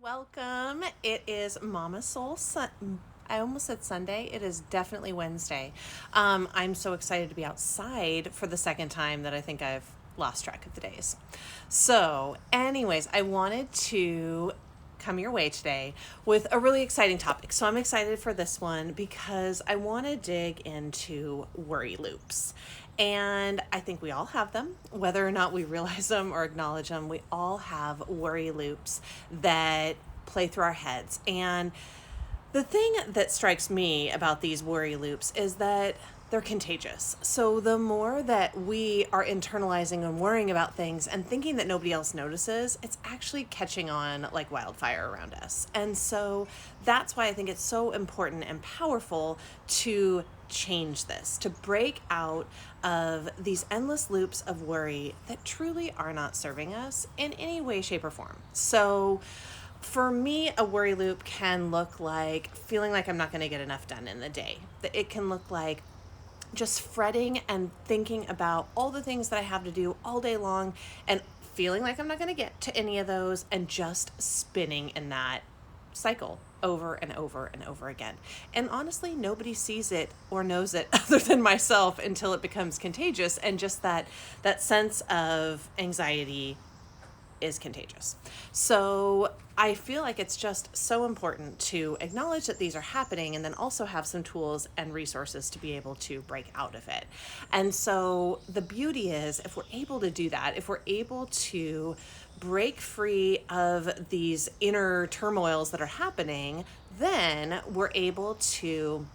Welcome. It is Mama Soul I almost said Sunday. It is definitely Wednesday. I'm so excited to be outside for the second time that I think I've lost track of the days. So, anyways, I wanted to come your way today with a really exciting topic. So I'm excited for this one because I want to dig into worry loops. And I think we all have them, whether or not we realize them or acknowledge them. We all have worry loops that play through our heads. And the thing that strikes me about these worry loops is that they're contagious. So the more that we are internalizing and worrying about things and thinking that nobody else notices, it's actually catching on like wildfire around us. And so that's why I think it's so important and powerful to change this, to break out of these endless loops of worry that truly are not serving us in any way, shape, or form. So for me, a worry loop can look like feeling like I'm not going to get enough done in the day. It can look like just fretting and thinking about all the things that I have to do all day long and feeling like I'm not going to get to any of those and just spinning in that cycle over and over and over again. And honestly, nobody sees it or knows it other than myself until it becomes contagious, and just that sense of anxiety is contagious. So I feel like it's just so important to acknowledge that these are happening and then also have some tools and resources to be able to break out of it. And so the beauty is, if we're able to do that, if we're able to break free of these inner turmoils that are happening, then we're able to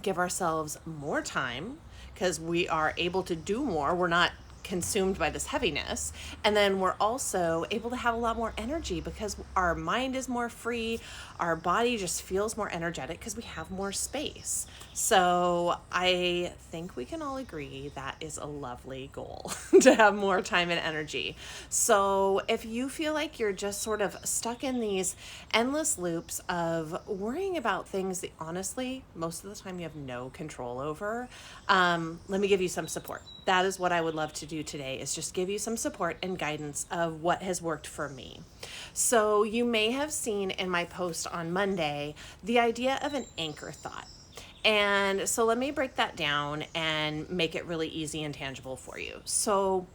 give ourselves more time because we are able to do more. We're not consumed by this heaviness, and then we're also able to have a lot more energy because our mind is more free, our body just feels more energetic because we have more space. So I think we can all agree that is a lovely goal to have more time and energy. So if you feel like you're just sort of stuck in these endless loops of worrying about things that honestly most of the time you have no control over, let me give you some support. That is what I would love to do today, is just give you some support and guidance of what has worked for me. So you may have seen in my post on Monday the idea of an anchor thought. And so let me break that down and make it really easy and tangible for you. So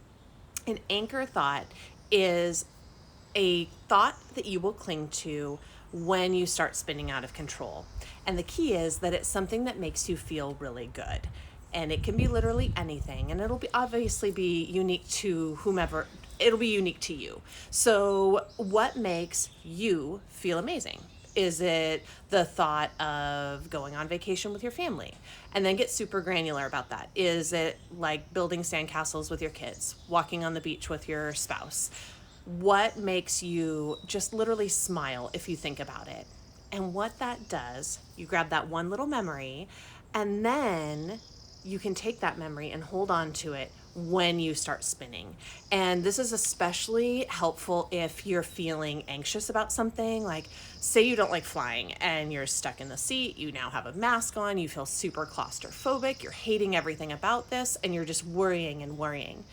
an anchor thought is a thought that you will cling to when you start spinning out of control. And the key is that it's something that makes you feel really good. And it can be literally anything, and it'll be obviously be unique to whomever. It'll be unique to you. So what makes you feel amazing? Is it the thought of going on vacation with your family? And then get super granular about that. Is it like building sandcastles with your kids, walking on the beach with your spouse? What makes you just literally smile if you think about it? And what that does, you grab that one little memory, and then you can take that memory and hold on to it when you start spinning. And this is especially helpful if you're feeling anxious about something. Like, say you don't like flying and you're stuck in the seat, you now have a mask on, you feel super claustrophobic, you're hating everything about this, and you're just worrying and worrying.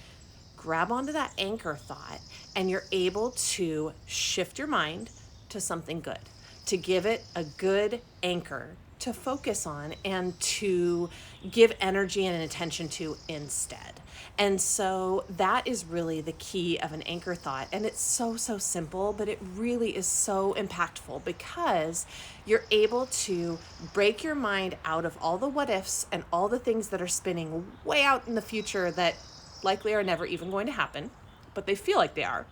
Grab onto that anchor thought, and you're able to shift your mind to something good, to give it a good anchor to focus on and to give energy and attention to instead. And so that is really the key of an anchor thought. And it's so simple, but it really is so impactful because you're able to break your mind out of all the what ifs and all the things that are spinning way out in the future that likely are never even going to happen, but they feel like they are.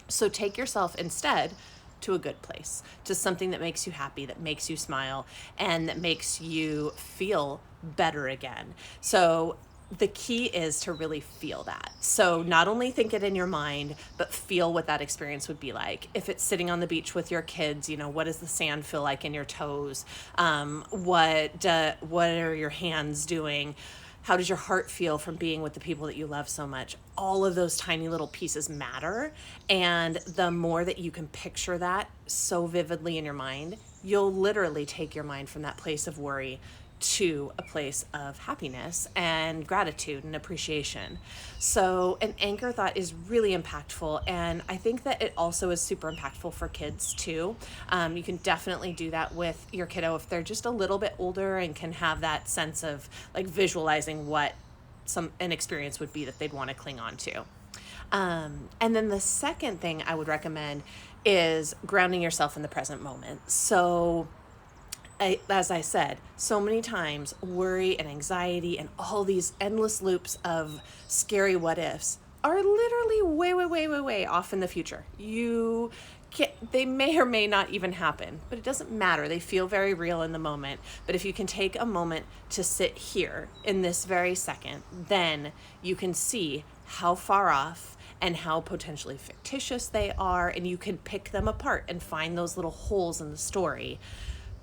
So take yourself instead to a good place, to something that makes you happy, that makes you smile, and that makes you feel better again. So the key is to really feel that. So not only think it in your mind, but feel what that experience would be like. If it's sitting on the beach with your kids, what does the sand feel like in your toes? What are your hands doing? How does your heart feel from being with the people that you love so much? All of those tiny little pieces matter. And the more that you can picture that so vividly in your mind, you'll literally take your mind from that place of worry to a place of happiness and gratitude and appreciation. So, an anchor thought is really impactful, and I think that it also is super impactful for kids too. You can definitely do that with your kiddo if they're just a little bit older and can have that sense of like visualizing what an experience would be that they'd want to cling on to. And then the second thing I would recommend is grounding yourself in the present moment. So, as I said, so many times worry and anxiety and all these endless loops of scary what ifs are literally way off in the future. They may or may not even happen, but it doesn't matter. They feel very real in the moment. But if you can take a moment to sit here in this very second, then you can see how far off and how potentially fictitious they are, and you can pick them apart and find those little holes in the story,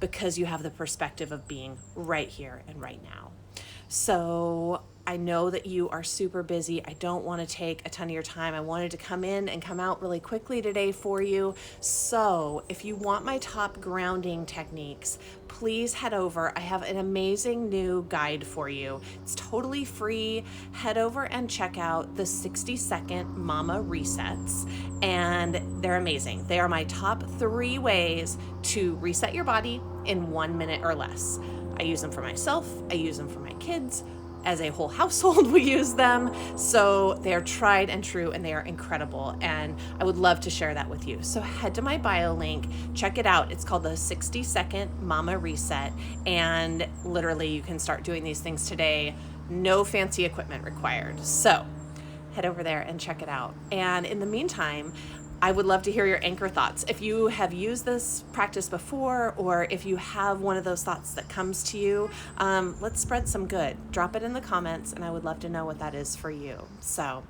because you have the perspective of being right here and right now. So I know that you are super busy. I don't want to take a ton of your time. I wanted to come in and come out really quickly today for you. So if you want my top grounding techniques, please head over. I have an amazing new guide for you. It's totally free. Head over and check out the 60-second Mama Resets, and they're amazing. They are my top 3 ways to reset your body in 1 minute or less. I use them for myself. I use them for my kids. As a whole household, we use them. So they are tried and true, and they are incredible. And I would love to share that with you. So head to my bio link, check it out. It's called the 60-second Mama Reset. And literally you can start doing these things today. No fancy equipment required. So head over there and check it out. And in the meantime, I would love to hear your anchor thoughts. If you have used this practice before, or if you have one of those thoughts that comes to you, let's spread some good. Drop it in the comments, and I would love to know what that is for you. So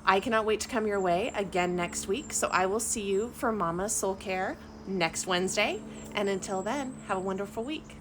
I cannot wait to come your way again next week. So I will see you for Mama Soul Care next Wednesday. And until then, have a wonderful week.